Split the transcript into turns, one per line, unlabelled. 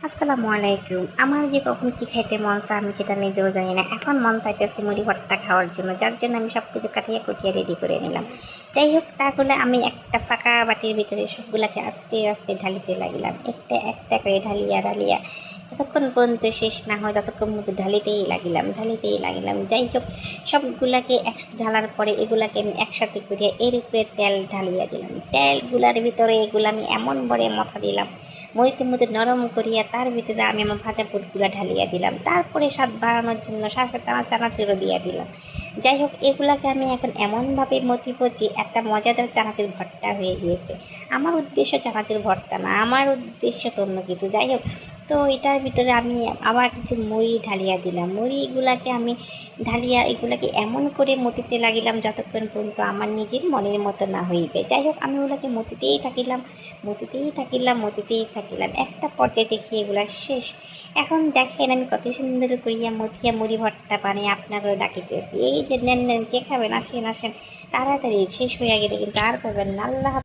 আসসালামু আলাইকুম। আমার যে কখন কি খাইতে মন চায় আমি সেটা নিজেও জানি না। এখন মন চাইতেছে মুড়ি ভর্তা খাওয়ার জন্য, যার জন্য আমি সব কিছু কাটিয়ে কুটিয়ে রেডি করে নিলাম। যাই হোক, তাহলে আমি একটা ফাঁকা বাটির ভিতরে সবগুলাকে আস্তে আস্তে ঢালিতে লাগলাম, একটা একটা করে ঢালিয়া ঢালিয়া যতক্ষণ পর্যন্ত শেষ না হয় ততক্ষণ মতো ঢালিতেই লাগিলাম। যাই হোক, সবগুলাকে একসাথে ঢালার পরে এগুলাকে আমি একসাথে করিয়া এর উপরে তেল ঢালিয়া দিলাম। তেলগুলার ভিতরে এগুলো আমি এমন বড়ে মাথা দিলাম, মইতে মধ্যে নরম করিয়া তার ভিতরে আমি আমার ভাজা বুটগুলা ঢালিয়া দিলাম। তারপরে স্বাদ বাড়ানোর জন্য সাথে চানাচুরও দিয়া দিলাম। যাই হোক, এগুলাকে আমি এখন এমনভাবে মতিব যে একটা মজাদার চানাচুর ভর্তা হয়ে গিয়েছে। আমার উদ্দেশ্য চানাচুর ভর্তা না, আমার উদ্দেশ্য তো অন্য কিছু। যাই হোক, তো এটার ভিতরে আমি আবার কিছু মুড়ি ঢালিয়া দিলাম। মুড়িগুলাকে আমি ঢালিয়া এগুলাকে এমন করে মতিতে লাগিলাম যতক্ষণ পর্যন্ত আমার নিজের মনের মতো না হইবে। যাই হোক, আমি ওগুলাকে মতিতেই থাকিলাম। একটা পর্যায়ে দেখি এগুলা শেষ। এখন দেখেন আমি কত সুন্দর করিয়া মথিয়া মুড়ি ভর্তা বানিয়ে আপনাকেও ডাকিতেছি। এই যে নেন নেন, কে খাবেন, আসেন আসেন, তাড়াতাড়ি শেষ হইয়া গেলে কিন্তু আর পাবেন না। আল্লাহ।